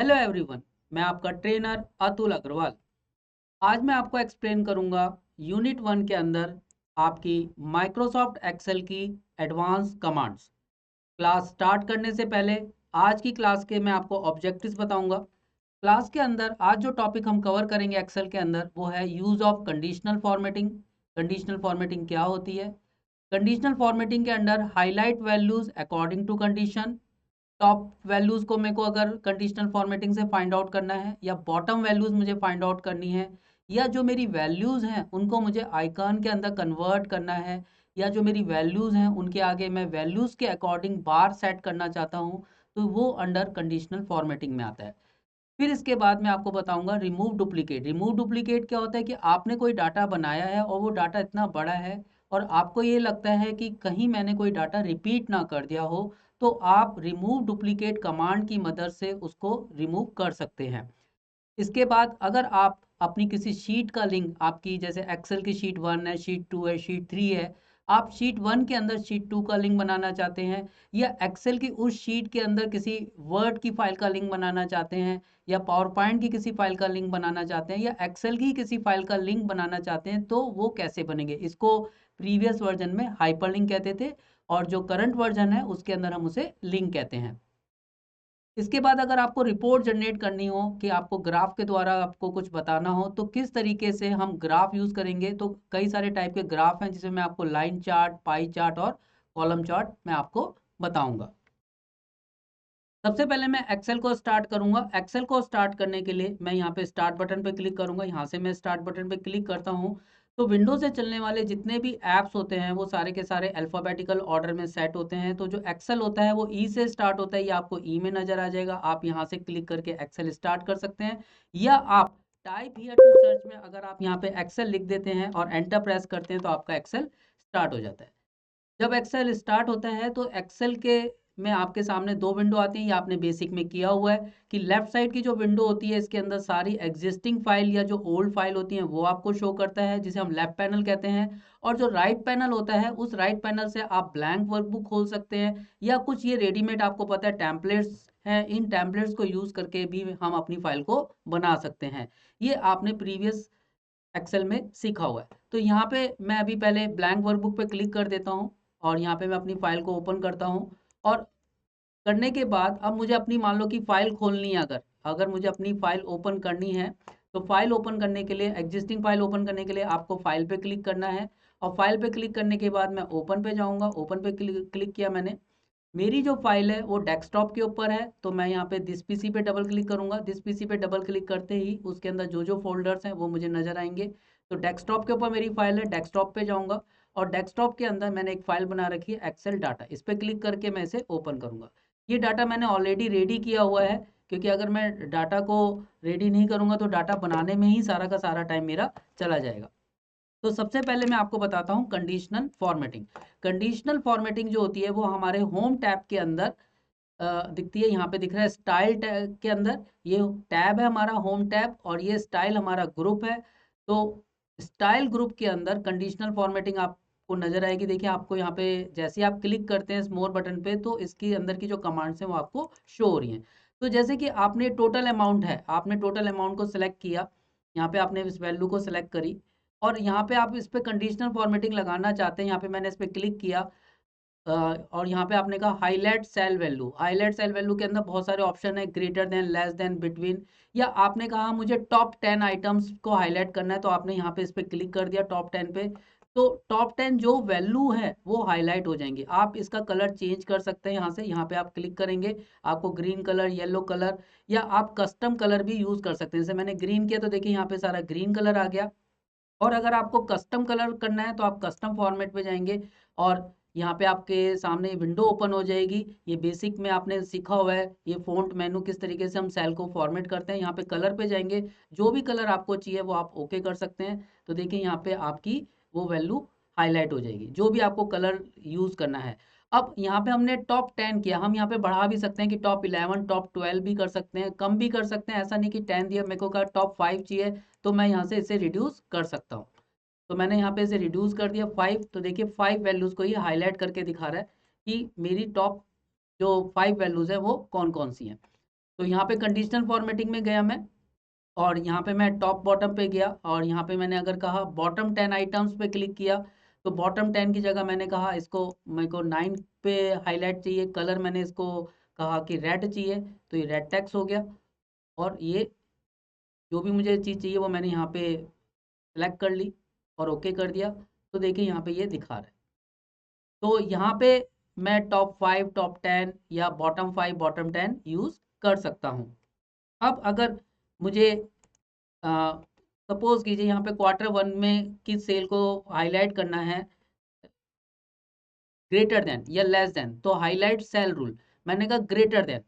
Hello everyone, मैं आपका trainer Atul Agarwal. आज मैं आपको एक्सप्लेन करूंगा यूनिट 1 के अंदर आपकी माइक्रोसॉफ्ट एक्सेल की एडवांस कमांड्स। क्लास स्टार्ट करने से पहले आज की क्लास के मैं आपको ऑब्जेक्टिव्स बताऊंगा। क्लास के अंदर आज जो टॉपिक हम कवर करेंगे एक्सेल के अंदर वो है use of conditional formatting. Conditional formatting क्या होती है? कंडीशनल फॉर्मेटिंग के under highlight values according to condition. Top values को मेरे को अगर कंडीशनल फॉर्मेटिंग से फाइंड आउट करना है या बॉटम वैल्यूज़ मुझे फाइंड आउट करनी है या जो मेरी वैल्यूज़ हैं उनको मुझे आइकन के अंदर कन्वर्ट करना है या जो मेरी वैल्यूज़ हैं उनके आगे मैं वैल्यूज़ के अकॉर्डिंग बार सेट करना चाहता हूँ, तो वो अंडर कंडीशनल फॉर्मेटिंग में आता है। फिर इसके बाद मैं आपको बताऊंगा रिमूव डुप्लीकेट। रिमूव डुप्लीकेट क्या होता है कि आपने कोई डाटा बनाया है और वो डाटा इतना बड़ा है और आपको ये लगता है कि कहीं मैंने कोई डाटा रिपीट ना कर दिया हो, तो आप रिमूव डुप्लीकेट कमांड की मदद से उसको रिमूव कर सकते हैं। इसके बाद अगर आप अपनी किसी शीट का लिंक, आपकी जैसे एक्सेल की शीट 1 है, शीट 2 है, शीट 3 है, आप शीट 1 के अंदर शीट 2 का लिंक बनाना चाहते हैं या एक्सेल की उस शीट के अंदर किसी वर्ड की फाइल का लिंक बनाना चाहते हैं या पावर पॉइंट की किसी फाइल का लिंक बनाना चाहते हैं या एक्सेल की किसी फाइल का लिंक बनाना चाहते हैं, तो वो कैसे बनेंगे? इसको प्रीवियस वर्जन में हाइपरलिंक कहते थे और जो करंट वर्जन है उसके अंदर हम उसे लिंक कहते हैं। इसके बाद अगर आपको रिपोर्ट जनरेट करनी हो कि आपको ग्राफ के द्वारा आपको कुछ बताना हो, तो किस तरीके से हम ग्राफ यूज़ करेंगे, तो कई सारे टाइप के ग्राफ हैं जिसमें मैं आपको लाइन चार्ट, पाई चार्ट और कॉलम चार्ट मैं आपको बताऊंगा। सबसे पहले मैं एक्सेल को स्टार्ट करूंगा। एक्सेल को स्टार्ट करने के लिए मैं यहाँ पे स्टार्ट बटन पे क्लिक करूंगा। यहाँ से मैं स्टार्ट बटन पे क्लिक करता हूँ तो विंडो से चलने वाले जितने भी ऐप्स होते हैं वो सारे के सारे अल्फ़ाबेटिकल ऑर्डर में सेट होते हैं। तो जो एक्सेल होता है वो ई से स्टार्ट होता है, ये आपको ई में नज़र आ जाएगा। आप यहाँ से क्लिक करके एक्सेल स्टार्ट कर सकते हैं या आप टाइप हियर टू सर्च में अगर आप यहाँ पे एक्सेल लिख देते हैं और एंटर प्रेस करते हैं तो आपका एक्सेल स्टार्ट हो जाता है। जब एक्सेल स्टार्ट होता है तो एक्सेल के में आपके सामने दो विंडो आती हैं। ये आपने बेसिक में किया हुआ है कि लेफ्ट साइड की जो विंडो होती है इसके अंदर सारी एग्जिस्टिंग फाइल या जो ओल्ड फाइल होती हैं वो आपको शो करता है, जिसे हम लेफ्ट पैनल कहते हैं। और जो राइट पैनल होता है उस राइट पैनल से आप ब्लैंक वर्कबुक खोल सकते हैं या कुछ ये रेडीमेड आपको पता है टेम्पलेट्स हैं, इन टेम्पलेट्स को यूज करके भी हम अपनी फाइल को बना सकते हैं। ये आपने प्रीवियस एक्सेल में सीखा हुआ है। तो यहाँ पे मैं अभी पहले ब्लैंक वर्कबुक पे क्लिक कर देता हूँ और यहाँ पे मैं अपनी फाइल को ओपन करता हूँ। और करने के बाद अब मुझे अपनी मान लो कि फाइल खोलनी है, अगर अगर मुझे अपनी फाइल ओपन करनी है तो फाइल ओपन करने के लिए, एग्जिस्टिंग फाइल ओपन करने के लिए आपको फाइल पे क्लिक करना है और फाइल पे क्लिक करने के बाद मैं ओपन पे जाऊँगा। ओपन पे क्लिक किया मैंने। मेरी जो फाइल है वो डेस्कटॉप के ऊपर है तो मैं यहाँ पे दिस पीसी पे डबल क्लिक करूंगा। दिस पीसी पे डबल क्लिक करते ही उसके अंदर जो जो फोल्डर्स हैं वो मुझे नजर आएंगे। तो डेस्कटॉप के ऊपर मेरी फाइल है, डेस्कटॉप पे जाऊंगा और डेस्कटॉप के अंदर मैंने एक फाइल बना रखी है एक्सेल डाटा। इस पे क्लिक करके मैं इसे ओपन करूंगा। ये डाटा मैंने ऑलरेडी रेडी किया हुआ है क्योंकि अगर मैं डाटा को रेडी नहीं करूंगा तो डाटा बनाने में ही सारा का सारा टाइम मेरा चला जाएगा। तो सबसे पहले मैं आपको बताता हूँ कंडीशनल फॉर्मेटिंग। कंडीशनल फॉर्मेटिंग जो होती है वो हमारे होम टैब के अंदर दिखती है। यहाँ पे दिख रहा है स्टाइल टैब के अंदर, ये टैब है हमारा होम टैब और ये स्टाइल हमारा ग्रुप है। तो स्टाइल ग्रुप के अंदर कंडीशनल फॉर्मेटिंग आपको नजर आएगी। देखिए आपको यहाँ पे जैसे आप क्लिक करते हैं इस मोर बटन पे तो इसके अंदर की जो कमांड्स हैं वो आपको शो हो रही हैं। तो जैसे कि आपने टोटल अमाउंट है, आपने टोटल अमाउंट को सिलेक्ट किया, यहाँ पे आपने इस वैल्यू को सिलेक्ट करी और यहाँ पे आप इस पे कंडीशनल फॉर्मेटिंग लगाना चाहते हैं। यहाँ पे मैंने इस पे क्लिक किया और यहाँ पे आपने कहा highlight cell value. Highlight cell value के अंदर बहुत सारे ऑप्शन है, greater than, less than, between, या आपने कहा मुझे टॉप 10 आइटम्स को हाईलाइट करना है तो आपने यहाँ पे इस पे क्लिक कर दिया टॉप 10 पे। तो टॉप 10 जो वैल्यू है वो हाईलाइट हो जाएंगे। आप इसका कलर चेंज कर सकते हैं। यहाँ से यहाँ पे आप क्लिक करेंगे, आपको ग्रीन कलर, येलो कलर या आप कस्टम कलर भी यूज कर सकते हैं। जैसे मैंने ग्रीन किया तो देखिए यहाँ पे सारा ग्रीन कलर आ गया। और अगर आपको कस्टम कलर करना है तो आप कस्टम फॉर्मेट पे जाएंगे और यहाँ पे आपके सामने विंडो ओपन हो जाएगी। ये बेसिक में आपने सीखा हुआ है, ये फ़ॉन्ट मेनू किस तरीके से हम सेल को फॉर्मेट करते हैं। यहाँ पे कलर पे जाएंगे, जो भी कलर आपको चाहिए वो आप ओके कर सकते हैं। तो देखिए यहाँ पे आपकी वो वैल्यू हाईलाइट हो जाएगी, जो भी आपको कलर यूज़ करना है। अब यहाँ पे हमने टॉप 10 किया, हम यहाँ पे बढ़ा भी सकते हैं कि टॉप 11, टॉप 12 भी कर सकते हैं, कम भी कर सकते हैं। ऐसा नहीं कि 10 दिया, मेरे को कहा टॉप 5 चाहिए तो मैं यहाँ से इसे रिड्यूस कर सकता हूँ। तो मैंने यहाँ पे इसे रिड्यूस कर दिया 5। तो देखिए 5 वैल्यूज़ को ये हाईलाइट करके दिखा रहा है कि मेरी टॉप जो 5 वैल्यूज़ है वो कौन कौन सी हैं। तो यहाँ पे कंडीशनल फॉर्मेटिंग में गया मैं, और यहाँ पे मैं टॉप बॉटम पे गया, और यहाँ पे मैंने अगर कहा बॉटम 10 आइटम्स पे क्लिक किया, तो बॉटम 10 की जगह मैंने कहा इसको मेरे को 9 पे हाईलाइट चाहिए, कलर मैंने इसको कहा कि रेड चाहिए, तो ये रेड टेक्स्ट हो गया। और ये जो भी मुझे चीज़ चाहिए वो मैंने यहाँ पे सेलेक्ट कर ली और ओके कर दिया। तो देखिए यहाँ पे ये दिखा रहा है। तो यहाँ पे मैं टॉप 5, टॉप 10 या बॉटम 5, बॉटम 10 यूज़ कर सकता हूँ। अब अगर मुझे सपोज कीजिए यहाँ पे क्वार्टर 1 में किस सेल को हाईलाइट करना है, ग्रेटर देन या लेस देन, तो हाईलाइट सेल रूल, मैंने कहा ग्रेटर देन,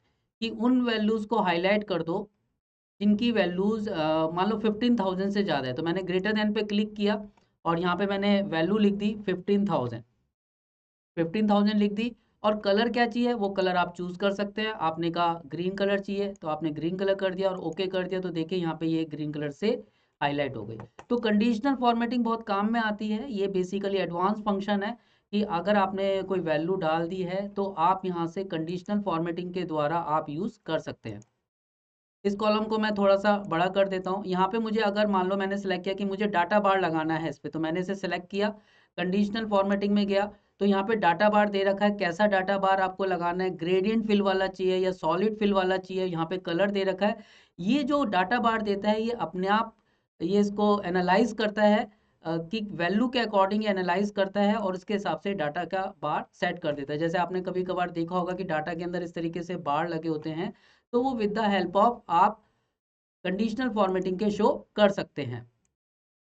कि उन वैल्यूज़ को हाईलाइट कर दो जिनकी वैल्यूज़ मान लो 15,000 से ज़्यादा है। तो मैंने ग्रेटर देन पे क्लिक किया और यहाँ पे मैंने वैल्यू लिख दी 15,000 लिख दी। और कलर क्या चाहिए वो कलर आप चूज़ कर सकते हैं। आपने कहा ग्रीन कलर चाहिए तो आपने ग्रीन कलर कर दिया और ओके कर दिया, तो देखिए यहाँ पे ये ग्रीन कलर से हाईलाइट हो गई। तो कंडीशनल फॉर्मेटिंग बहुत काम में आती है। ये बेसिकली एडवांस फंक्शन है कि अगर आपने कोई वैल्यू डाल दी है तो आप यहाँ से कंडीशनल फॉर्मेटिंग के द्वारा आप यूज़ कर सकते हैं। इस कॉलम को मैं थोड़ा सा बड़ा कर देता हूँ। यहाँ पे मुझे अगर मान लो मैंने सेलेक्ट किया कि मुझे डाटा बार लगाना है इस पे, तो मैंने इसे सेलेक्ट किया, कंडीशनल फॉर्मेटिंग में गया, तो यहाँ पे डाटा बार दे रखा है। कैसा डाटा बार आपको लगाना है, ग्रेडियंट फिल वाला चाहिए या सॉलिड फिल वाला चाहिए, यहाँ पे कलर दे रखा है। ये जो डाटा बार देता है ये अपने आप ये इसको एनालाइज करता है कि वैल्यू के अकॉर्डिंग एनालाइज करता है और उसके हिसाब से डाटा का बार सेट कर देता है। जैसे आपने कभी कभार देखा होगा कि डाटा के अंदर इस तरीके से बार लगे होते हैं, तो वो विद द हेल्प ऑफ आप कंडीशनल फॉर्मेटिंग के शो कर सकते हैं।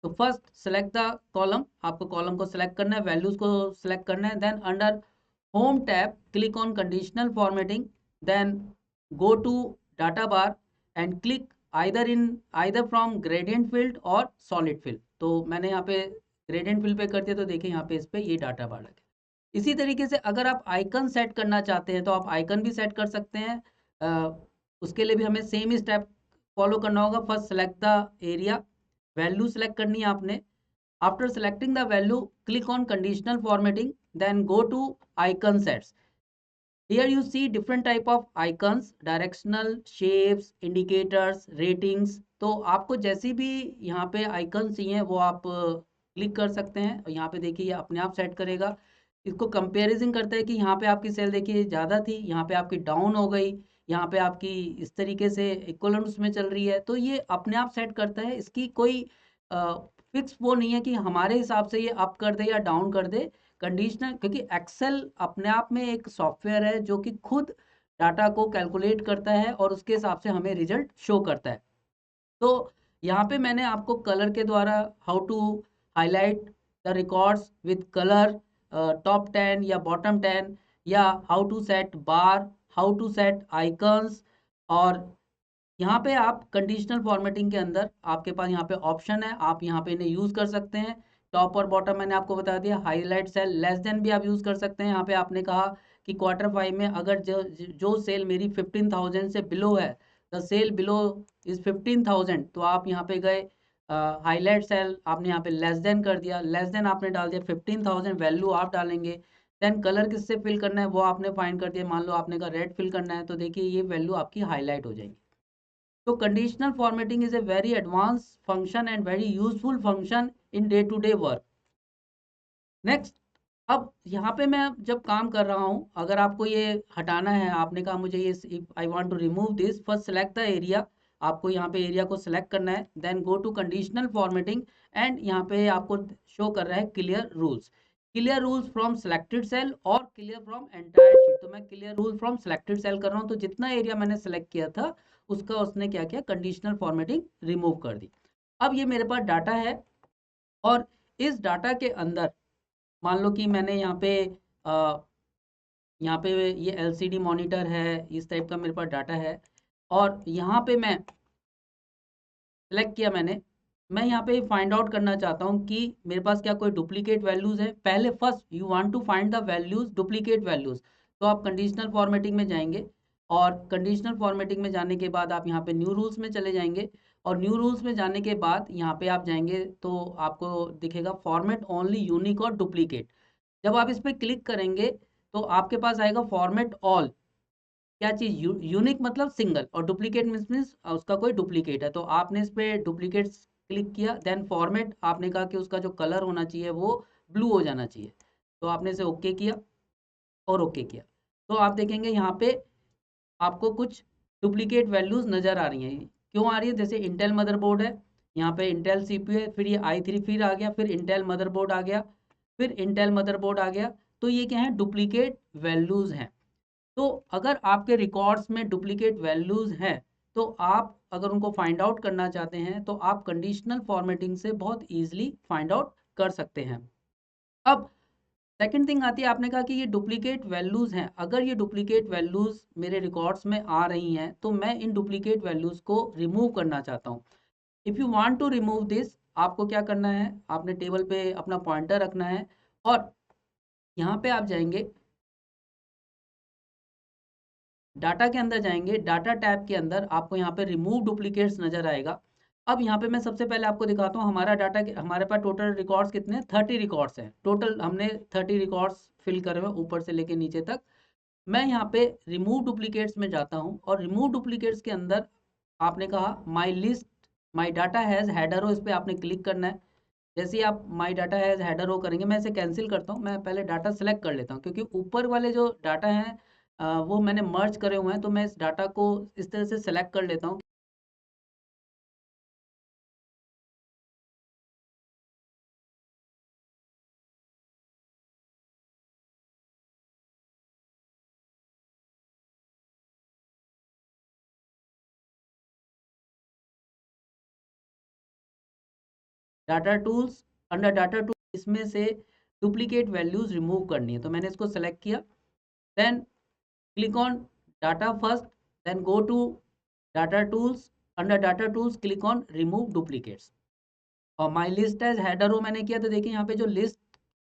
तो फर्स्ट सेलेक्ट द कॉलम, आपको कॉलम को सेलेक्ट करना है, वैल्यूज को सेलेक्ट करना है, then under home tab click on conditional formatting, then go to data bar and click either from gradient field और सॉलिड फील्ड। तो मैंने यहाँ पे ग्रेडियंट फील्ड पे कर दिया, तो देखिए यहाँ पे इस पे ये डाटा बार लगे। इसी तरीके से अगर आप आइकन सेट करना चाहते हैं तो आप आइकन भी सेट कर सकते हैं। उसके लिए भी हमें सेम ही स्टेप फॉलो करना होगा। First select the area, value select करनी है आपने। After selecting the value click on conditional formatting, then go to icon sets. Here you see different type of icons, directional, shapes, indicators, ratings। तो आपको जैसी भी यहाँ पे आइकन चाहिए वो आप क्लिक कर सकते हैं और यहाँ पे देखिए ये अपने आप सेट करेगा। इसको कंपैरिजन करता है कि यहाँ पे आपकी सेल देखिए ज़्यादा थी, यहाँ पे आपकी डाउन हो गई, यहाँ पे आपकी इस तरीके से इक्वलेंट उसमें चल रही है। तो ये अपने आप सेट करता है, इसकी कोई फिक्स वो नहीं है कि हमारे हिसाब से ये अप कर दे या डाउन कर दे। कंडीशनल, क्योंकि एक्सेल अपने आप में एक सॉफ्टवेयर है जो कि खुद डाटा को कैलकुलेट करता है और उसके हिसाब से हमें रिजल्ट शो करता है। तो यहाँ पे मैंने आपको कलर के द्वारा how to highlight the records with colour, top 10 या बॉटम 10, या how to set bar, how to set icons. और यहाँ पे आप कंडीशनल फॉर्मेटिंग के अंदर आपके पास यहाँ पे ऑप्शन है, आप यहाँ पे इन्हें यूज़ कर सकते हैं। टॉप और बॉटम मैंने आपको बता दिया। हाईलाइट सेल, लेस देन भी आप यूज़ कर सकते हैं। यहाँ पे आपने कहा कि क्वार्टर 5 में अगर जो सेल मेरी 15,000 से बिलो है, द सेल बिलो इज 15,000, तो आप यहाँ पे गए हाईलाइट सेल, आपने यहाँ पे लेस देन कर दिया, लेस देन आपने डाल दिया 15,000, वैल्यू आप डालेंगे। देन कलर किससे फिल करना है वो आपने फाइंड कर दिया, मान लो आपने कहा रेड फिल करना है, तो देखिए ये वैल्यू आपकी हाईलाइट हो जाएगी। So conditional formatting is a very advanced function and very useful function in day-to-day work. Next, अब यहाँ पे मैं जब काम कर रहा हूँ, अगर आपको ये हटाना है, आपने कहा मुझे ये I want to remove this, first select the area, आपको यहाँ पे एरिया को सेलेक्ट करना है, then go to conditional formatting and यहाँ पे आपको शो कर रहा है clear rules from selected cell और क्लियर फ्रॉम एंटायर शीट। तो मैं clear rule from selected cell कर रहा हूँ, तो जितना एरिया मैंने सेलेक्ट किया था उसका उसने क्या किया, कंडीशनल फॉर्मेटिंग रिमूव कर दी। अब ये मेरे पास डाटा है और इस डाटा के अंदर मान लो कि मैंने यहाँ पे ये एलसीडी मॉनिटर है, इस टाइप का मेरे पास डाटा है, और यहाँ पे मैं सेलेक्ट किया मैं यहाँ पे फाइंड आउट करना चाहता हूँ कि मेरे पास क्या कोई डुप्लीकेट वैल्यूज़ है। पहले first you want to find the values, duplicate values, तो आप कंडीशनल फॉर्मेटिंग में जाएंगे और कंडीशनल फॉर्मेटिंग में जाने के बाद आप यहाँ पे न्यू रूल्स में चले जाएंगे और न्यू रूल्स में जाने के बाद यहाँ पे आप जाएंगे तो आपको दिखेगा फॉर्मेट ओनली यूनिक और डुप्लीकेट। जब आप इस पर क्लिक करेंगे तो आपके पास आएगा फॉर्मेट ऑल। क्या चीज़, यूनिक मतलब सिंगल, और डुप्लीकेट मीन्स उसका कोई डुप्लीकेट है। तो आपने इस पे डुप्लीकेट्स क्लिक किया, देन फॉर्मेट आपने कहा कि उसका जो कलर होना चाहिए वो ब्लू हो जाना चाहिए। तो आपने इसे ओके किया और ओके किया, तो आप देखेंगे यहाँ पे आपको कुछ डुप्लीकेट वैल्यूज नज़र आ रही हैं। क्यों आ रही है? जैसे इंटेल मदरबोर्ड है, यहाँ पे इंटेल सीपीयू है, फिर ये i3 फिर आ गया, फिर इंटेल मदरबोर्ड आ गया, फिर इंटेल मदरबोर्ड आ गया। तो ये क्या है? डुप्लीकेट वैल्यूज हैं। तो अगर आपके रिकॉर्ड्स में डुप्लीकेट वैल्यूज हैं, तो आप अगर उनको फाइंड आउट करना चाहते हैं तो आप कंडीशनल फॉर्मेटिंग से बहुत ईजिली फाइंड आउट कर सकते हैं। अब सेकंड थिंग आती है, आपने कहा कि ये डुप्लीकेट वैल्यूज हैं। अगर ये डुप्लीकेट वैल्यूज मेरे रिकॉर्ड्स में आ रही हैं तो मैं इन डुप्लीकेट वैल्यूज को रिमूव करना चाहता हूँ। If you want to remove this, आपको क्या करना है? आपने टेबल पे अपना पॉइंटर रखना है और यहाँ पे आप जाएंगे, डाटा के अंदर जाएंगे, डाटा टैब के अंदर आपको यहाँ पे रिमूव डुप्लीकेट्स नजर आएगा। अब यहाँ पे मैं सबसे पहले आपको दिखाता हूँ हमारा डाटा, हमारे पास टोटल रिकॉर्ड्स कितने हैं? 30 रिकॉर्ड्स हैं टोटल। हमने 30 रिकॉर्ड्स फिल करे हुए ऊपर से लेके नीचे तक। मैं यहाँ पे रिमूव डुप्लीकेट्स में जाता हूँ और रिमूव डुप्लीकेट्स के अंदर आपने कहा my list, my data has header हो, इस पर आपने क्लिक करना है। जैसे ही आप माई डाटा हैज़ हेडर हो करेंगे, मैं इसे कैंसिल करता हूँ, मैं पहले डाटा सेलेक्ट कर लेता हूँ क्योंकि ऊपर वाले जो डाटा हैं वो मैंने मर्ज करे हुए हैं। तो मैं इस डाटा को इस तरह से सेलेक्ट कर लेता हूँ। Data tools, under data tool इसमें से डुप्लीकेट वैल्यूज रिमूव करनी है, तो मैंने इसको सेलेक्ट किया। Then click on data first, then go to data tools, under data tools click on remove duplicates. और माई लिस्ट एज हेडर हो मैंने किया, तो देखिए यहाँ पे जो लिस्ट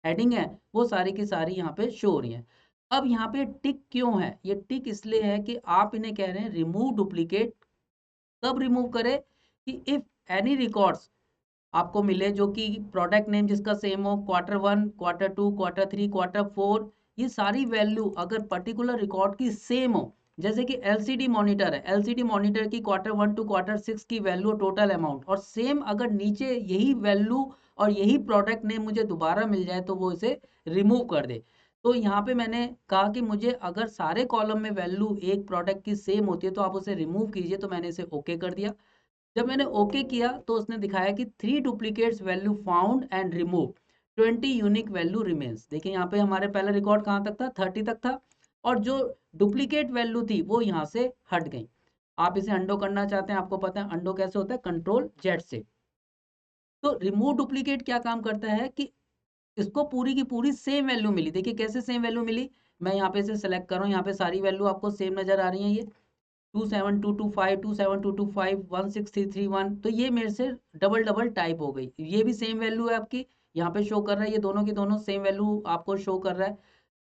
हेडिंग है वो सारी की सारी यहाँ पे शो हो रही है। अब यहाँ पे टिक क्यों है? ये टिक इसलिए है कि आप इन्हें कह रहे हैं रिमूव डुप्लीकेट। कब रिमूव करें? कि इफ एनी रिकॉर्ड्स आपको मिले जो कि प्रोडक्ट नेम जिसका सेम हो, Q1, Q2, Q3, Q4, ये सारी वैल्यू अगर पर्टिकुलर रिकॉर्ड की सेम हो, जैसे कि एलसीडी मॉनिटर है, एलसीडी मॉनिटर की Q1 टू Q6 की वैल्यू टोटल अमाउंट और सेम अगर नीचे यही वैल्यू और यही प्रोडक्ट नेम मुझे दोबारा मिल जाए तो वो इसे रिमूव कर दे। तो यहाँ पे मैंने कहा कि मुझे अगर सारे कॉलम में वैल्यू एक प्रोडक्ट की सेम होती है तो आप उसे रिमूव कीजिए, तो मैंने इसे ओके कर दिया। जब मैंने ओके किया तो उसने दिखाया कि 3 duplicates value found and remove, 20 unique value remains. देखिए यहाँ पे हमारे पहला रिकॉर्ड कहाँ तक था? 30 तक था, और जो डुप्लीकेट वैल्यू थी वो यहाँ से हट गई। आप इसे अंडो करना चाहते हैं, आपको पता है अंडो कैसे होता है? कंट्रोल जेड से। तो रिमूव डुप्लीकेट क्या काम करता है कि इसको पूरी की पूरी सेम वैल्यू मिली। देखिए कैसे सेम वैल्यू मिली, मैं यहाँ पे इसे सेलेक्ट कर रहा हूँ, यहाँ पे सारी वैल्यू आपको सेम नजर आ रही है। ये 27225, 27225, 16331, तो ये मेरे से डबल डबल टाइप हो गई। ये भी सेम वैल्यू है आपकी, यहाँ पे शो कर रहा है, ये दोनों की दोनों सेम वैल्यू आपको शो कर रहा है।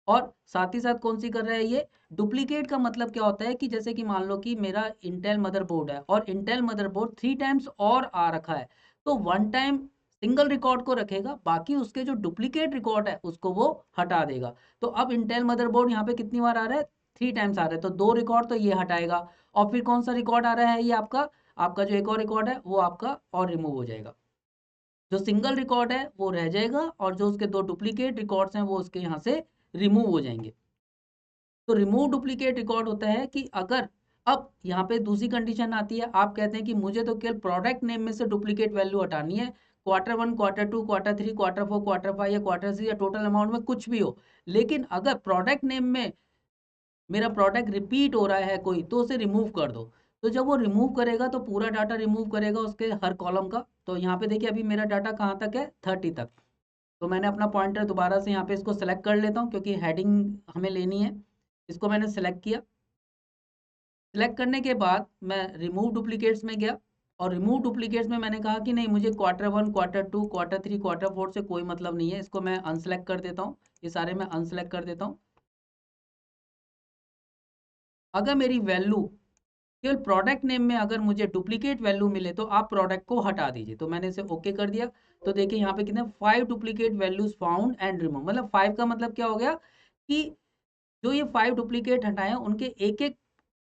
और साथ ही साथ कौन सी कर रहा है? ये डुप्लीकेट का मतलब क्या होता है कि जैसे कि मान लो कि मेरा इंटेल मदरबोर्ड है और इंटेल मदरबोर्ड 3 टाइम्स और आ रखा है, तो 1 टाइम सिंगल रिकॉर्ड को रखेगा, बाकी उसके जो डुप्लीकेट रिकॉर्ड है उसको वो हटा देगा। तो अब इंटेल मदरबोर्ड यहाँ पे कितनी बार आ रहा है? 3 टाइम्स आ रहा है, तो 2 रिकॉर्ड तो ये हटाएगा। और फिर कौन सा रिकॉर्ड आ रहा है? ये आपका, आपका जो एक और रिकॉर्ड है वो आपका और रिमूव हो जाएगा। जो सिंगल रिकॉर्ड है वो रह जाएगा और जो उसके 2 डुप्लीकेट रिकॉर्ड्स हैं वो उसके यहाँ से रिमूव हो जाएंगे। तो रिमूव डुप्लीकेट रिकॉर्ड होता है कि अगर, अब यहाँ पे दूसरी कंडीशन आती है, आप कहते हैं कि मुझे तो केवल प्रोडक्ट नेम में से डुप्लीकेट वैल्यू हटानी है, Q1, Q2, Q3, Q4, Q5 या Q6 या टोटल अमाउंट में कुछ भी हो, लेकिन अगर प्रोडक्ट नेम में मेरा प्रोडक्ट रिपीट हो रहा है कोई, तो उसे रिमूव कर दो। तो जब वो रिमूव करेगा तो पूरा डाटा रिमूव करेगा उसके हर कॉलम का। तो यहाँ पे देखिए अभी मेरा डाटा कहाँ तक है? 30 तक। तो मैंने अपना पॉइंटर दोबारा से यहाँ पे इसको सेलेक्ट कर लेता हूँ क्योंकि हेडिंग हमें लेनी है। इसको मैंने सेलेक्ट किया। सेलेक्ट करने के बाद मैं रिमूव डुप्लीकेट्स में गया और रिमूव डुप्लीकेट्स में मैंने कहा कि नहीं, मुझे Q1, Q2, Q3, Q4 से कोई मतलब नहीं है, इसको मैं अनसेलेक्ट कर देता हूँ। ये सारे मैं अनसेलेक्ट कर देता हूँ। अगर मेरी वैल्यू केवल प्रोडक्ट नेम में अगर मुझे डुप्लीकेट वैल्यू मिले तो आप प्रोडक्ट को हटा दीजिए, तो मैंने इसे ओके कर दिया। तो देखिए यहाँ पे कितने 5 duplicate values found and remove, मतलब 5 का मतलब क्या हो गया कि जो ये 5 डुप्लीकेट हटाए उनके एक एक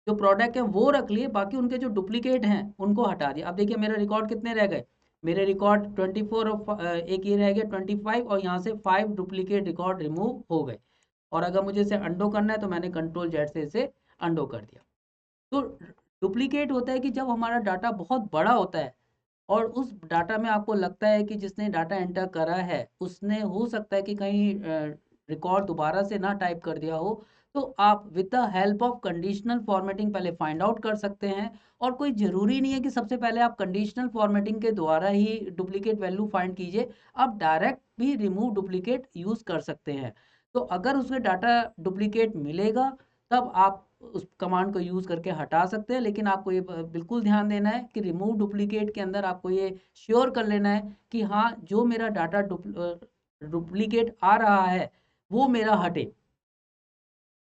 जो प्रोडक्ट है वो रख लिए, बाकी उनके जो डुप्लीकेट हैं उनको हटा दिया। अब देखिए मेरा रिकॉर्ड कितने रह गए, मेरे रिकॉर्ड 24 और एक ये रह गया 25, और यहाँ से 5 डुप्लीकेट रिकॉर्ड रिमूव हो गए। और अगर मुझे इसे अंडो करना है तो मैंने कंट्रोल जेड से इसे अंडो कर दिया। तो डुप्लीकेट होता है कि जब हमारा डाटा बहुत बड़ा होता है और उस डाटा में आपको लगता है कि जिसने डाटा एंटर करा है उसने हो सकता है कि कहीं रिकॉर्ड दोबारा से ना टाइप कर दिया हो, तो आप with the help of conditional formatting पहले फाइंड आउट कर सकते हैं। और कोई ज़रूरी नहीं है कि सबसे पहले आप कंडीशनल फॉर्मेटिंग के द्वारा ही डुप्लीकेट वैल्यू फाइंड कीजिए, आप डायरेक्ट भी रिमूव डुप्लीकेट यूज़ कर सकते हैं। तो अगर उसमें डाटा डुप्लीकेट मिलेगा तब आप उस कमांड को यूज़ करके हटा सकते हैं, लेकिन आपको ये बिल्कुल ध्यान देना है कि रिमूव डुप्लीकेट के अंदर आपको ये श्योर कर लेना है कि हाँ, जो मेरा डाटा डुप्लीकेट आ रहा है वो मेरा हटे,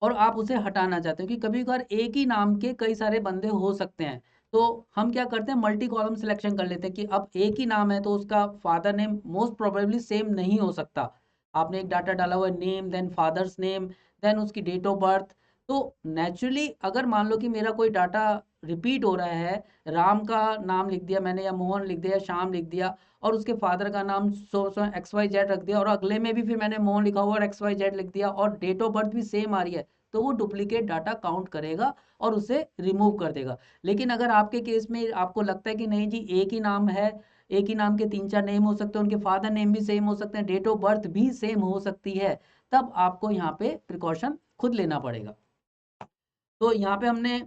और आप उसे हटाना चाहते हो कि कभी-कभार एक ही नाम के कई सारे बंदे हो सकते हैं। तो हम क्या करते हैं, मल्टी कॉलम सिलेक्शन कर लेते हैं कि अब एक ही नाम है तो उसका father name most probably same नहीं हो सकता। आपने एक डाटा डाला हुआ है name, then father's name, then उसकी डेट ऑफ बर्थ। तो नेचुरली अगर मान लो कि मेरा कोई डाटा रिपीट हो रहा है, राम का नाम लिख दिया मैंने या मोहन लिख दिया या श्याम लिख दिया, और उसके फादर का नाम सो एक्स वाई जेड रख दिया, और अगले में भी फिर मैंने मोहन लिखा हुआ और एक्स वाई जेड लिख दिया और डेट ऑफ बर्थ भी सेम आ रही है, तो वो डुप्लीकेट डाटा काउंट करेगा और उसे रिमूव कर देगा। लेकिन अगर आपके केस में आपको लगता है कि नहीं जी एक ही नाम है, एक ही नाम के 3-4 नेम हो सकते हैं, उनके फादर नेम भी सेम हो सकते हैं, डेट ऑफ बर्थ भी सेम हो सकती है, तब आपको यहाँ पे प्रिकॉशन खुद लेना पड़ेगा। तो यहाँ पे हमने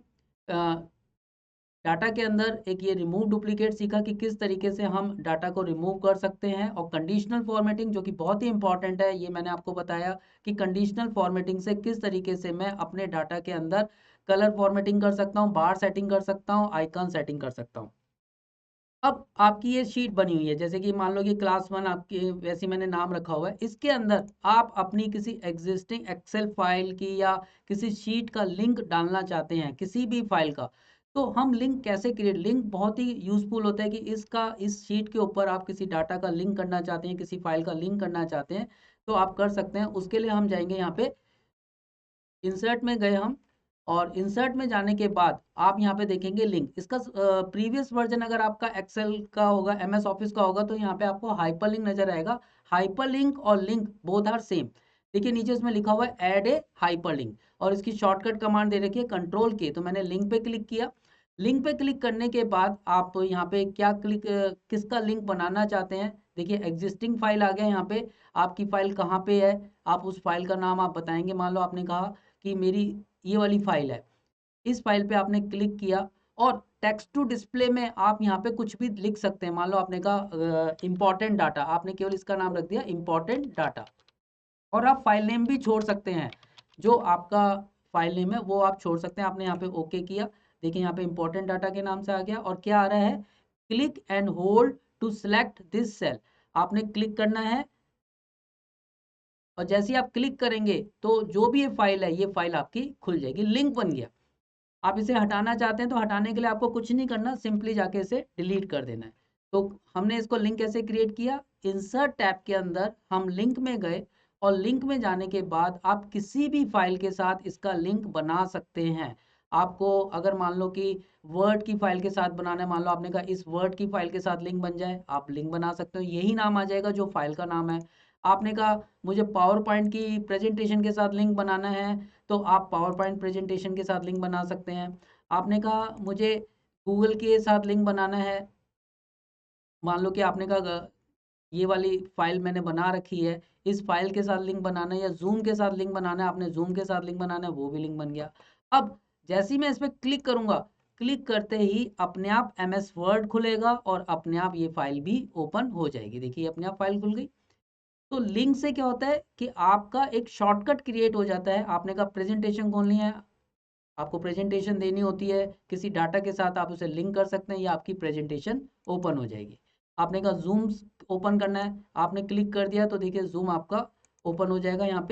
डाटा के अंदर एक ये रिमूव डुप्लीकेट सीखा कि किस तरीके से हम डाटा को रिमूव कर सकते हैं, और कंडीशनल फॉर्मेटिंग जो कि बहुत ही इंपॉर्टेंट है, ये मैंने आपको बताया कि कंडीशनल फॉर्मेटिंग से किस तरीके से मैं अपने डाटा के अंदर कलर फॉर्मेटिंग कर सकता हूँ, बार सेटिंग कर सकता हूँ, आइकन सेटिंग कर सकता हूँ। अब आपकी ये शीट बनी हुई है, जैसे कि मान लो कि क्लास 1 आपकी, वैसे मैंने नाम रखा हुआ है, इसके अंदर आप अपनी किसी एग्जिस्टिंग एक्सेल फाइल की या किसी शीट का लिंक डालना चाहते हैं, किसी भी फाइल का, तो हम लिंक कैसे क्रिएट, लिंक बहुत ही यूजफुल होता है कि इस शीट के ऊपर आप किसी डाटा का लिंक करना चाहते हैं, किसी फाइल का लिंक करना चाहते हैं, तो आप कर सकते हैं। उसके लिए हम जाएंगे यहाँ पे इंसर्ट में गए हम, और इंसर्ट में जाने के बाद आप यहाँ पे देखेंगे लिंक। इसका प्रीवियस वर्जन अगर आपका एक्सेल का होगा, एमएस ऑफिस का होगा, तो यहाँ पे आपको हाइपरलिंक नजर आएगा। हाइपरलिंक और लिंक बोथ आर सेम। देखिए नीचे इसमें लिखा हुआ है ऐड ए हाइपरलिंक, और इसकी शॉर्टकट कमांड दे रखी है कंट्रोल के, तो मैंने लिंक पे क्लिक किया। लिंक पे क्लिक करने के बाद आप यहाँ पे क्या किसका लिंक बनाना चाहते हैं, देखिए एग्जिस्टिंग फाइल आ गया यहाँ पे। आपकी फाइल कहाँ पे है, आप उस फाइल का नाम आप बताएंगे। मान लो आपने कहा कि मेरी ये वाली फाइल है, इस फाइल पे आपने क्लिक किया, और टेक्स्ट टू डिस्प्ले में आप यहाँ पे कुछ भी लिख सकते हैं। मान लो आपने कहा इंपॉर्टेंट डाटा, आपने केवल इसका नाम रख दिया इंपॉर्टेंट डाटा, और आप फाइल नेम भी छोड़ सकते हैं, जो आपका फाइल नेम है वो आप छोड़ सकते हैं। आपने यहाँ पे ओके किया, देखिए यहाँ पे इंपॉर्टेंट डाटा के नाम से आ गया, और क्या आ रहा है, click and hold to select this cell. आपने क्लिक करना है, और जैसे ही आप क्लिक करेंगे तो जो भी ये फाइल है, ये फाइल आपकी खुल जाएगी, लिंक बन गया। आप इसे हटाना चाहते हैं तो हटाने के लिए आपको कुछ नहीं करना, सिंपली जाके इसे डिलीट कर देना है। तो हमने इसको लिंक कैसे क्रिएट किया, इंसर्ट टैब के अंदर हम लिंक में गए, और लिंक में जाने के बाद आप किसी भी फाइल के साथ इसका लिंक बना सकते हैं। आपको अगर मान लो कि वर्ड की फाइल के साथ बनाना है, मान लो आपने कहा इस वर्ड की फाइल के साथ लिंक बन जाए, आप लिंक बना सकते हो, यही नाम आ जाएगा जो फाइल का नाम है। आपने कहा मुझे पावर पॉइंट की प्रेजेंटेशन के साथ लिंक बनाना है, तो आप पावर पॉइंट प्रेजेंटेशन के साथ लिंक बना सकते हैं। आपने कहा मुझे गूगल के साथ लिंक बनाना है, मान लो कि आपने कहा ये वाली फाइल मैंने बना रखी है, इस फाइल के साथ लिंक बनाना है, या जूम के साथ लिंक बनाना है, आपने जूम के साथ लिंक बनाना है, वो भी लिंक बन गया। अब जैसे ही मैं इस पर क्लिक करूंगा, क्लिक करते ही अपने आप एमएस वर्ड खुलेगा, और अपने आप ये फाइल भी ओपन हो जाएगी। देखिए अपने आप फाइल खुल गई। तो लिंक से क्या होता है कि आपका एक शॉर्टकट क्रिएट हो जाता है। आपने कहा प्रेजेंटेशन खोलनी है, आपको प्रेजेंटेशन देनी होती है किसी डाटा के साथ, आप उसे लिंक कर सकते हैं, या आपकी प्रेजेंटेशन ओपन हो जाएगी। आपने कहा जूम ओपन करना है, आपने क्लिक कर दिया तो देखिए जूम आपका ओपन हो जाएगा। यहाँ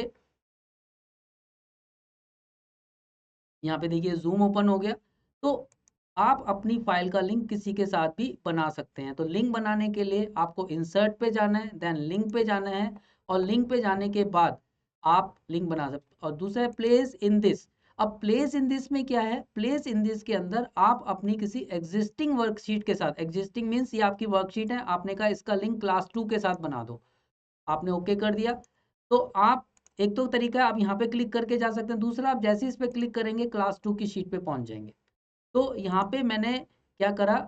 पे देखिए जूम ओपन हो गया। तो आप अपनी फाइल का लिंक किसी के साथ भी बना सकते हैं। तो लिंक बनाने के लिए आपको इंसर्ट पे जाना है, देन लिंक पे जाना है, और लिंक पे जाने के बाद आप लिंक बना सकते। और दूसरा है प्लेस इन दिस, अब प्लेस इन दिस में क्या है, प्लेस इन दिस के अंदर आप अपनी किसी एग्जिस्टिंग वर्कशीट के साथ, एग्जिस्टिंग मीन्स ये आपकी वर्कशीट है, आपने कहा इसका लिंक क्लास 2 के साथ बना दो, आपने ओके कर दिया। तो आप एक तो तरीका है आप यहाँ पे क्लिक करके जा सकते हैं, दूसरा आप जैसे इस पे क्लिक करेंगे क्लास 2 की शीट पे पहुंच जाएंगे। तो यहाँ पे मैंने क्या करा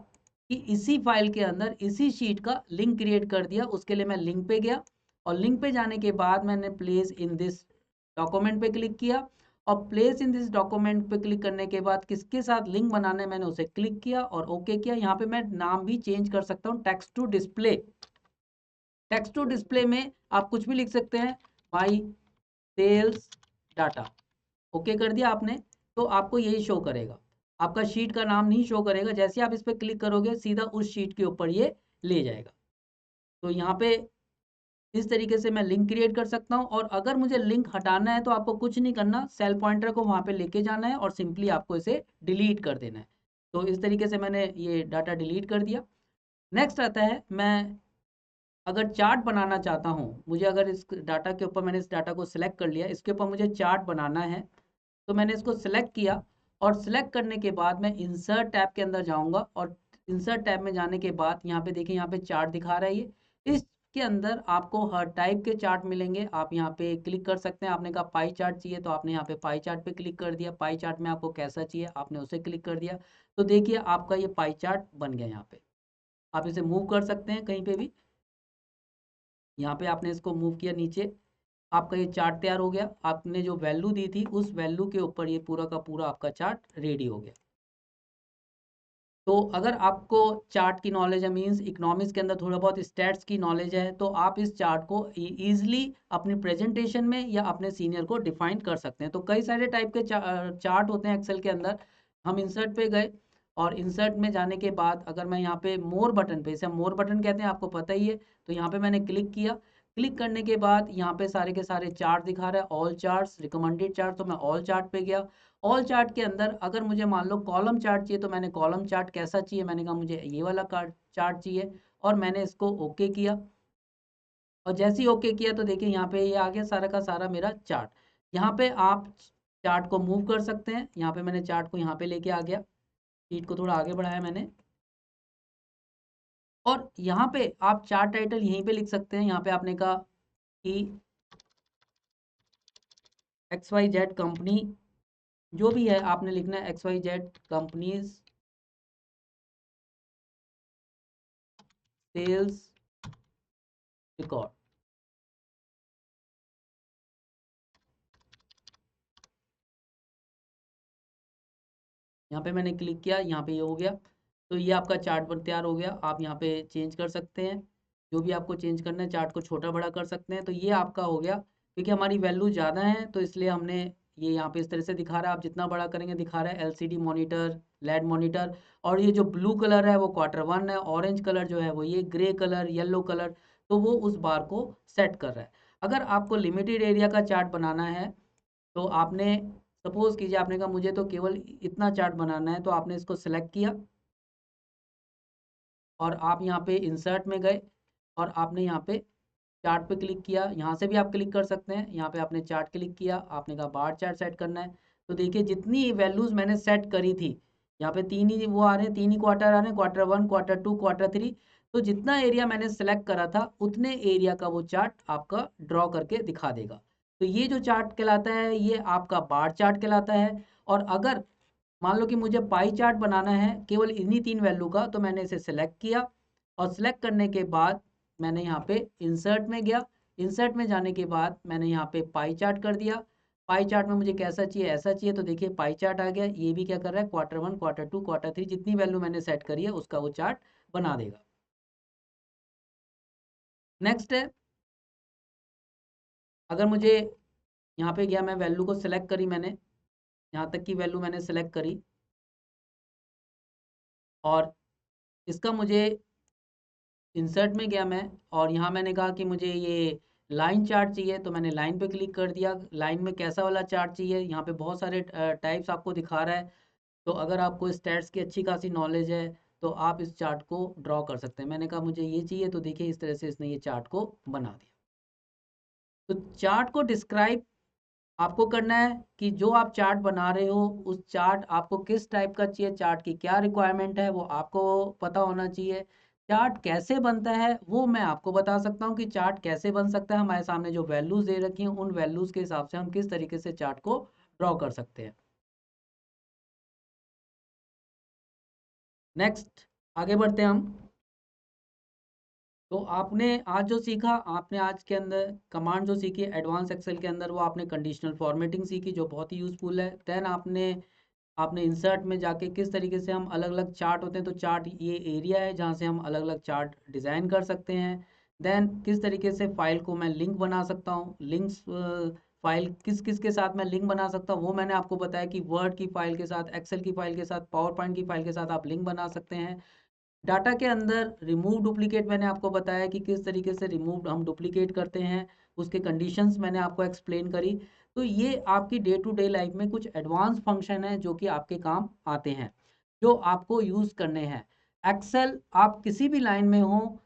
कि इसी फाइल के अंदर इसी शीट का लिंक क्रिएट कर दिया। उसके लिए मैं लिंक पे गया और लिंक पे जाने के बाद मैंने प्लेस इन दिस डॉक्यूमेंट पे क्लिक किया और प्लेस इन दिस डॉक्यूमेंट पे क्लिक करने के बाद किसके साथ लिंक बनाना है मैंने उसे क्लिक किया और ओके किया। यहाँ पे मैं नाम भी चेंज कर सकता हूँ, text to display. Text to display में आप कुछ भी लिख सकते हैं, माई सेल्स डाटा। ओके कर दिया आपने, तो आपको यही शो करेगा, आपका शीट का नाम नहीं शो करेगा। जैसे आप इस पर क्लिक करोगे सीधा उस शीट के ऊपर ये ले जाएगा। तो यहाँ पे इस तरीके से मैं लिंक क्रिएट कर सकता हूँ। और अगर मुझे लिंक हटाना है तो आपको कुछ नहीं करना, सेल पॉइंटर को वहाँ पे लेके जाना है और सिंपली आपको इसे डिलीट कर देना है। तो इस तरीके से मैंने ये डाटा डिलीट कर दिया। नेक्स्ट आता है, मैं अगर चार्ट बनाना चाहता हूँ, मुझे अगर इस डाटा के ऊपर, मैंने इस डाटा को सिलेक्ट कर लिया, इसके ऊपर मुझे चार्ट बनाना है, तो मैंने इसको सिलेक्ट किया और सिलेक्ट करने के बाद मैं इंसर्ट टैब के अंदर जाऊंगा और इंसर्ट टैब में जाने के बाद यहाँ पे देखिए, यहाँ पे चार्ट दिखा रहा है ये। इसके अंदर आपको हर टाइप के चार्ट मिलेंगे, आप यहाँ पे क्लिक कर सकते हैं। आपने कहा पाई चार्ट चाहिए तो आपने यहाँ पे पाई चार्ट पे क्लिक कर दिया, पाई चार्ट में आपको कैसा चाहिए आपने उसे क्लिक कर दिया। तो देखिए आपका ये पाई चार्ट बन गया। यहाँ पे आप इसे मूव कर सकते हैं कहीं पे भी, यहाँ पे आपने इसको मूव किया नीचे, आपका ये चार्ट तैयार हो गया। आपने जो वैल्यू दी थी उस वैल्यू के ऊपर ये पूरा का पूरा आपका चार्ट रेडी हो गया। तो अगर आपको चार्ट की नॉलेज है, मींस इकोनॉमिक्स के अंदर थोड़ा बहुत स्टैट्स की नॉलेज है, तो आप इस चार्ट को इजीली अपनी प्रेजेंटेशन में या अपने सीनियर को डिफाइन कर सकते हैं। तो कई सारे टाइप के चार्ट होते हैं एक्सेल के अंदर। हम इंसर्ट पे गए और इंसर्ट में जाने के बाद अगर मैं यहाँ पे मोर बटन पे, इसे हम मोर बटन कहते हैं, आपको पता ही है, तो यहाँ पे मैंने क्लिक किया। क्लिक करने के बाद यहाँ पे सारे के सारे चार्ट दिखा रहा है, ऑल चार्ट्स, रिकमेंडेड चार्ट, तो मैं ऑल चार्ट पे गया। ऑल चार्ट के अंदर अगर मुझे मान लो कॉलम चार्ट चाहिए तो मैंने कॉलम चार्ट कैसा चाहिए, मैंने कहा मुझे ये वाला चार्ट चाहिए और मैंने इसको ओके किया। और जैसे ही ओके किया तो देखिए यहाँ पे ये आ गया सारा का सारा मेरा चार्ट। यहाँ पे आप चार्ट को मूव कर सकते हैं। यहाँ पे मैंने चार्ट को यहाँ पे लेके आ गया, शीट को थोड़ा आगे बढ़ाया मैंने। और यहाँ पे आप चार्ट टाइटल यहीं पे लिख सकते हैं। यहाँ पे आपने कहा कि XYZ कंपनी, जो भी है आपने लिखना है, XYZ कंपनीज सेल्स रिकॉर्ड। यहाँ पे मैंने क्लिक किया, यहाँ पे ये हो गया। तो ये आपका चार्ट बन तैयार हो गया। आप यहाँ पे चेंज कर सकते हैं, जो भी आपको चेंज करना है, चार्ट को छोटा बड़ा कर सकते हैं। तो ये आपका हो गया, क्योंकि हमारी वैल्यू ज़्यादा है तो इसलिए हमने ये यहाँ पे इस तरह से दिखा रहा है। आप जितना बड़ा करेंगे दिखा रहा है LCD मॉनिटर, लेड मॉनिटर। और ये जो ब्लू कलर है वो Q1 है, ऑरेंज कलर जो है वो ये, ग्रे कलर, येलो कलर, तो वो उस बार को सेट कर रहा है। अगर आपको लिमिटेड एरिया का चार्ट बनाना है तो आपने, सपोज कीजिए आपने कहा मुझे तो केवल इतना चार्ट बनाना है, तो आपने इसको सेलेक्ट किया और आप यहाँ पे इंसर्ट में गए और आपने यहाँ पे चार्ट पे क्लिक किया। यहाँ से भी आप क्लिक कर सकते हैं, यहाँ पे आपने चार्ट क्लिक किया, आपने कहा बार चार्ट सेट करना है। तो देखिए जितनी वैल्यूज मैंने सेट करी थी, यहाँ पे तीन ही वो आ रहे हैं, तीन ही क्वार्टर आ रहे हैं, Q1, Q2, Q3। तो जितना एरिया मैंने सेलेक्ट करा था उतने एरिया का वो चार्ट आपका ड्रॉ करके दिखा देगा। तो ये जो चार्ट कहलाता है ये आपका बार चार्ट कहलाता है। और अगर मान लो कि मुझे पाई चार्ट बनाना है केवल इन्हीं तीन वैल्यू का, तो मैंने इसे सेलेक्ट किया और सिलेक्ट करने के बाद मैंने यहाँ पे इंसर्ट में गया। इंसर्ट में जाने के बाद मैंने यहाँ पे पाई चार्ट कर दिया। पाई चार्ट में मुझे कैसा चाहिए, ऐसा चाहिए, तो देखिए पाई चार्ट आ गया। ये भी क्या कर रहा है, Q1, Q2, Q3 जितनी वैल्यू मैंने सेट करी है उसका वो चार्ट बना देगा। नेक्स्ट है, अगर मुझे यहाँ पे गया, मैं वैल्यू को सिलेक्ट करी, मैंने यहाँ तक की वैल्यू मैंने सेलेक्ट करी और इसका मुझे इंसर्ट में गया मैं और यहाँ मैंने कहा कि मुझे ये लाइन चार्ट चाहिए, तो मैंने लाइन पे क्लिक कर दिया। लाइन में कैसा वाला चार्ट चाहिए, यहाँ पे बहुत सारे टाइप्स आपको दिखा रहा है। तो अगर आपको स्टैट्स की अच्छी खासी नॉलेज है तो आप इस चार्ट को ड्रॉ कर सकते हैं। मैंने कहा मुझे ये चाहिए, तो देखिए इस तरह से इसने ये चार्ट को बना दिया। तो चार्ट को डिस्क्राइब आपको करना है कि जो आप चार्ट बना रहे हो उस चार्ट आपको किस टाइप का चाहिए, चार्ट की क्या रिक्वायरमेंट है वो आपको पता होना चाहिए। चार्ट कैसे बनता है वो मैं आपको बता सकता हूँ कि चार्ट कैसे बन सकता है। हमारे सामने जो वैल्यूज दे रखी हैं उन वैल्यूज के हिसाब से हम किस तरीके से चार्ट को ड्रॉ कर सकते हैं। नेक्स्ट आगे बढ़ते हैं हम। तो आपने आज जो सीखा, आपने आज के अंदर कमांड जो सीखी एडवांस एक्सेल के अंदर, वो आपने कंडीशनल फॉर्मेटिंग सीखी जो बहुत ही यूज़फुल है। देन आपने आपने इंसर्ट में जाके किस तरीके से हम अलग अलग चार्ट होते हैं, तो चार्ट ये एरिया है जहाँ से हम अलग अलग चार्ट डिज़ाइन कर सकते हैं। देन किस तरीके से फाइल को मैं लिंक बना सकता हूँ, लिंक्स फाइल किस किस के साथ मैं लिंक बना सकता हूँ वो मैंने आपको बताया कि वर्ड की फाइल के साथ, एक्सेल की फाइल के साथ, पावर पॉइंट की फाइल के साथ आप लिंक बना सकते हैं। डाटा के अंदर रिमूव डुप्लीकेट मैंने आपको बताया कि किस तरीके से रिमूव हम डुप्लीकेट करते हैं, उसके कंडीशंस मैंने आपको एक्सप्लेन करी। तो ये आपकी डे टू डे लाइफ में कुछ एडवांस फंक्शन है जो कि आपके काम आते हैं, जो आपको यूज़ करने हैं। एक्सेल आप किसी भी लाइन में हो,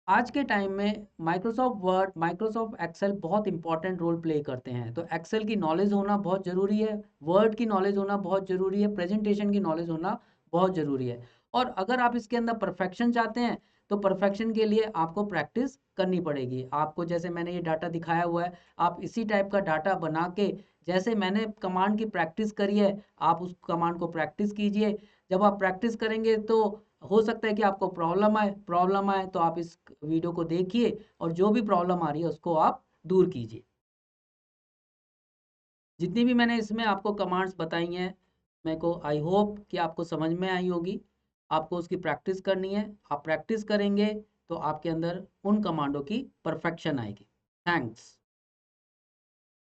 आज के टाइम में माइक्रोसॉफ्ट वर्ड, माइक्रोसॉफ्ट एक्सेल बहुत इंपॉर्टेंट रोल प्ले करते हैं। तो एक्सेल की नॉलेज होना बहुत ज़रूरी है, वर्ड की नॉलेज होना बहुत ज़रूरी है, प्रेजेंटेशन की नॉलेज होना बहुत ज़रूरी है। और अगर आप इसके अंदर परफेक्शन चाहते हैं तो परफेक्शन के लिए आपको प्रैक्टिस करनी पड़ेगी। आपको जैसे मैंने ये डाटा दिखाया हुआ है, आप इसी टाइप का डाटा बना के, जैसे मैंने कमांड की प्रैक्टिस करी है, आप उस कमांड को प्रैक्टिस कीजिए। जब आप प्रैक्टिस करेंगे तो हो सकता है कि आपको प्रॉब्लम आए तो आप इस वीडियो को देखिए और जो भी प्रॉब्लम आ रही है उसको आप दूर कीजिए। जितनी भी मैंने इसमें आपको कमांड्स बताई हैं, मेरे को आई होप कि आपको समझ में आई होगी। आपको उसकी प्रैक्टिस करनी है, आप प्रैक्टिस करेंगे तो आपके अंदर उन कमांडों की परफेक्शन आएगी। थैंक्स।